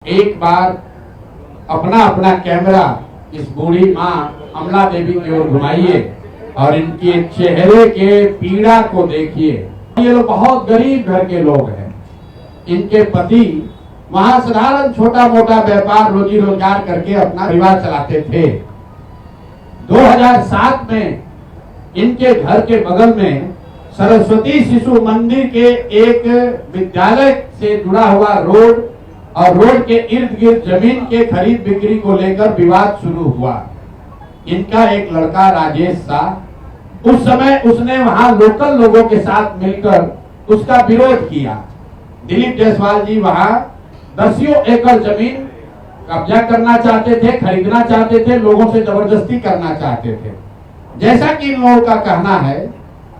एक बार अपना अपना कैमरा इस बूढ़ी माँ अमला देवी की ओर घुमाइए और इनके चेहरे के पीड़ा को देखिए। ये लोग बहुत गरीब घर के लोग हैं। इनके पति वहां साधारण छोटा मोटा व्यापार रोजी रोजगार करके अपना परिवार चलाते थे। 2007 में इनके घर के बगल में सरस्वती शिशु मंदिर के एक विद्यालय से जुड़ा हुआ रोड और रोड के इर्द गिर्द जमीन के खरीद बिक्री को लेकर विवाद शुरू हुआ। इनका एक लड़का राजेश शाह, उस समय उसने वहां लोकल लोगों के साथ मिलकर उसका विरोध किया। दिलीप जायसवाल जी वहां 10 एकड़ जमीन कब्जा करना चाहते थे, खरीदना चाहते थे, लोगों से जबरदस्ती करना चाहते थे। जैसा कि इन लोगों का कहना है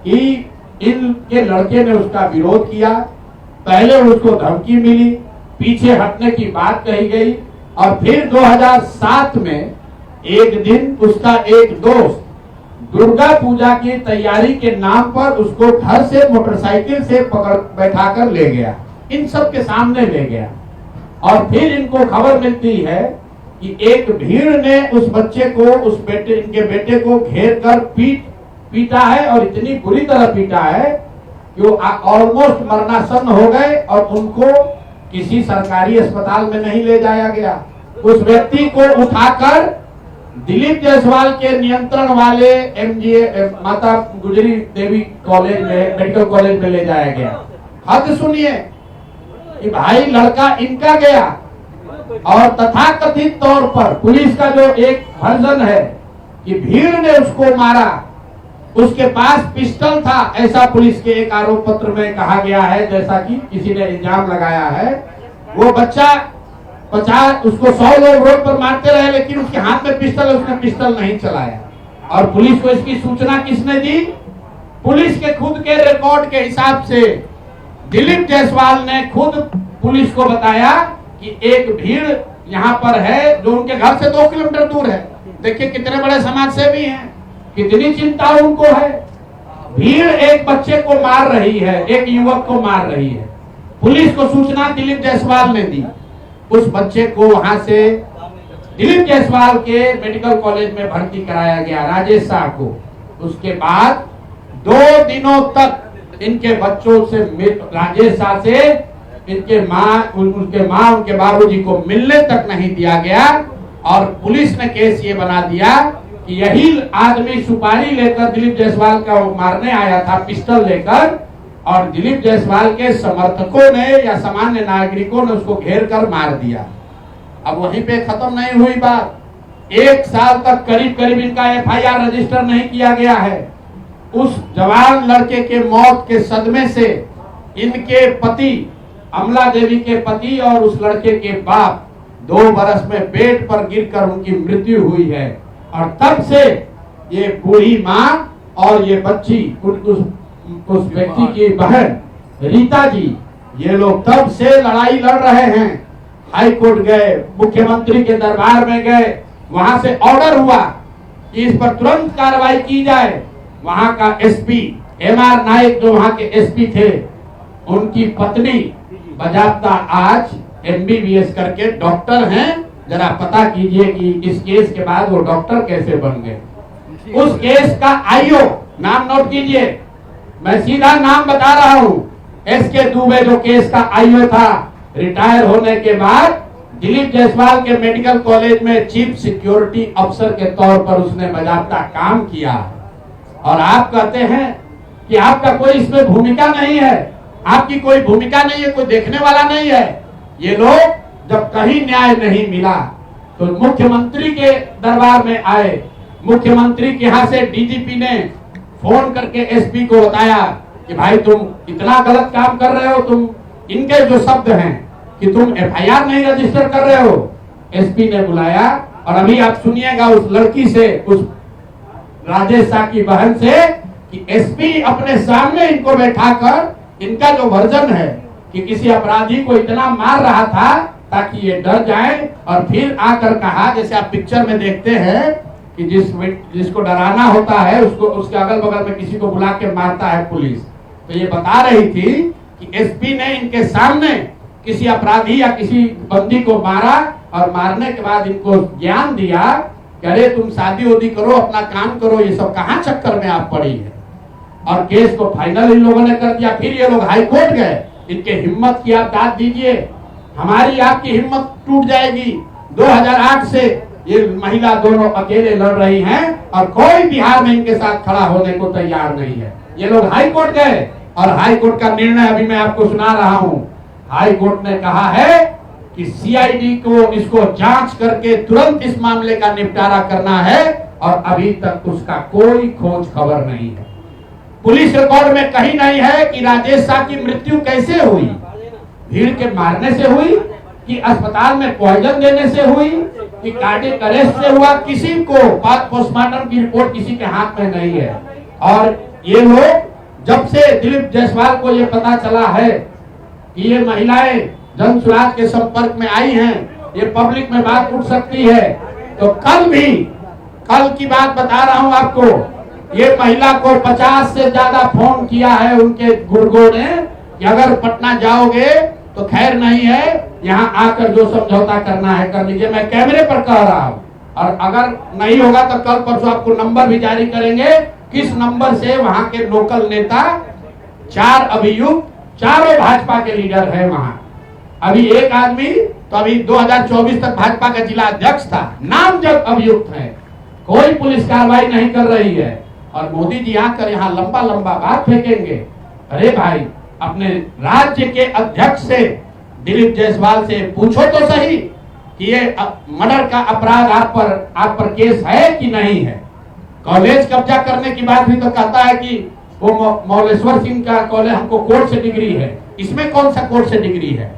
कि इनके लड़के ने उसका विरोध किया। पहले उसको धमकी मिली, पीछे हटने की बात कही गई और फिर 2007 में एक दिन उसका एक दोस्त दुर्गा पूजा की तैयारी के नाम पर उसको घर से मोटरसाइकिल से पकड़ बैठाकर ले गया, इन सब के सामने ले गया। और फिर इनको खबर मिलती है कि एक भीड़ ने उस बच्चे को, इनके बेटे को घेर कर पीटा है और इतनी बुरी तरह पीटा है कि वो ऑलमोस्ट मरणासन्न हो गए और उनको किसी सरकारी अस्पताल में नहीं ले जाया गया। उस व्यक्ति को उठाकर दिलीप जायसवाल के नियंत्रण वाले एमजीए माता गुजरी देवी कॉलेज में, मेडिकल कॉलेज में ले जाया गया। हद सुनिए कि भाई लड़का इनका गया और तथाकथित तौर पर पुलिस का जो एक वर्जन है कि भीड़ ने उसको मारा, उसके पास पिस्टल था, ऐसा पुलिस के एक आरोप पत्र में कहा गया है, जैसा कि किसी ने इल्जाम लगाया है। वो बच्चा 50 उसको 100 लोग रोड पर मारते रहे लेकिन उसके हाथ में पिस्टल है, उसने पिस्टल नहीं चलाया। और पुलिस को इसकी सूचना किसने दी? पुलिस के खुद के रिकॉर्ड के हिसाब से दिलीप जायसवाल ने खुद पुलिस को बताया कि एक भीड़ यहाँ पर है जो उनके घर से 2 किलोमीटर दूर है। देखिए कितने बड़े समाज सेवी हैं, कितनी चिंता उनको है। भीड़ एक बच्चे को मार रही है, एक युवक को मार रही है। पुलिस को सूचना दिलीप जायसवाल ने दी। उस बच्चे को वहां से दिलीप जायसवाल के मेडिकल कॉलेज में भर्ती कराया गया, राजेश शाह को। उसके बाद 2 दिनों तक इनके बच्चों से, राजेश शाह से उनके उनके बाबूजी को मिलने तक नहीं दिया गया। और पुलिस ने केस ये बना दिया कि यही आदमी सुपारी लेकर दिलीप जायसवाल का मारने आया था, पिस्टल लेकर, और दिलीप जायसवाल के समर्थकों ने या सामान्य नागरिकों ने उसको घेर कर मार दिया। अब वहीं पे खत्म नहीं हुई बात। 1 साल तक करीब करीब इनका एफआईआर रजिस्टर नहीं किया गया है। उस जवान लड़के के मौत के सदमे से इनके पति, अमला देवी के पति और उस लड़के के बाप 2 बरस में बेड पर गिरकर उनकी मृत्यु हुई है। और तब से ये बूढ़ी माँ और ये बच्ची, उस व्यक्ति की बहन रीता जी, ये लोग तब से लड़ाई लड़ रहे हैं। हाई कोर्ट गए, मुख्यमंत्री के दरबार में गए, वहां से ऑर्डर हुआ कि इस पर तुरंत कार्रवाई की जाए। वहां का एसपी एमआर नाइक, जो वहां के एसपी थे, उनकी पत्नी बजाबता आज एमबीबीएस करके डॉक्टर हैं। जरा पता कीजिए कि इस केस के बाद वो डॉक्टर कैसे बन गए। उस केस का आईओ, नाम नोट कीजिए, मैं सीधा नाम बता रहा हूँ, एसके दुबे जो केस का आईओ था, रिटायर होने के बाद दिलीप जायसवाल के मेडिकल कॉलेज में चीफ सिक्योरिटी अफसर के तौर पर उसने बाकायदा काम किया। और आप कहते हैं कि आपका कोई इसमें भूमिका नहीं है, आपकी कोई भूमिका नहीं है, कोई देखने वाला नहीं है। ये लोग जब कहीं न्याय नहीं मिला तो मुख्यमंत्री के दरबार में आए। मुख्यमंत्री के यहाँ से डीजीपी ने फोन करके एसपी को बताया कि भाई तुम इतना गलत काम कर रहे हो। तुम, इनके जो शब्द हैं कि तुम एफआईआर नहीं रजिस्टर कर रहे हो। एसपी ने बुलाया और अभी आप सुनिएगा उस लड़की से, उस राजेश शाह की बहन से, कि एसपी अपने सामने इनको बैठाकर इनका जो वर्जन है कि किसी अपराधी को इतना मार रहा था ताकि ये डर जाए, और फिर आकर कहा, जैसे आप पिक्चर में देखते हैं कि जिसको डराना होता है उसको, उसके अगल बगल में किसी को बुला के मारता है पुलिस। तो ये बता रही थी कि एसपी ने इनके सामने किसी अपराधी या किसी बंदी को मारा और मारने के बाद इनको ज्ञान दिया कि अरे तुम शादी वोदी करो, अपना काम करो, ये सब कहाँ चक्कर में आप पड़ी है। और केस को फाइनल इन लोगों ने कर दिया। फिर ये लोग हाई कोर्ट गए। इनके हिम्मत की आप दाद दीजिए, हमारी आपकी हिम्मत टूट जाएगी। 2008 से ये महिला दोनों अकेले लड़ रही हैं और कोई बिहार में इनके साथ खड़ा होने को तैयार नहीं है। ये लोग हाई कोर्ट गए और हाई कोर्ट का निर्णय अभी मैं आपको सुना रहा हूं। हाई कोर्ट ने कहा है कि सीआईडी को इसको जांच करके तुरंत इस मामले का निपटारा करना है और अभी तक उसका कोई खोज खबर नहीं है। पुलिस रिकॉर्ड में कहीं नहीं है कि राजेश शाह की मृत्यु कैसे हुई, भीड़ के मारने से हुई कि अस्पताल में पॉइजन देने से हुई कि कार्डियक अरेस्ट से हुआ। किसी को पोस्टमार्टम की रिपोर्ट किसी के हाथ में नहीं है। और ये लोग जब से दिलीप जायसवाल को ये पता चला है कि ये महिलाएं जन सुराग के संपर्क में आई हैं, ये पब्लिक में बात उठ सकती है, तो कल की बात बता रहा हूं आपको, ये महिला को 50 से ज्यादा फोन किया है उनके गुर्गों ने कि अगर पटना जाओगे तो खैर नहीं है, यहाँ आकर जो समझौता करना है कर लीजिए। मैं कैमरे पर कह रहा हूँ और अगर नहीं होगा तो कल परसों आपको नंबर भी जारी करेंगे किस नंबर से वहां के लोकल नेता 4 अभियुक्त, चारों भाजपा के लीडर है वहां। अभी एक आदमी तो अभी 2024 तक भाजपा का जिला अध्यक्ष था, नामजद अभियुक्त है, कोई पुलिस कार्रवाई नहीं कर रही है। और मोदी जी आकर यहाँ लंबा लंबा बात फेंकेंगे। अरे भाई, अपने राज्य के अध्यक्ष से, दिलीप जायसवाल से पूछो तो सही कि ये मर्डर का अपराध आप पर केस है कि नहीं है। कॉलेज कब्जा करने की बात भी तो कहता है कि वो मौलेश्वर सिंह का कॉलेज हमको कोर्ट से डिग्री है, इसमें कौन सा कोर्ट से डिग्री है।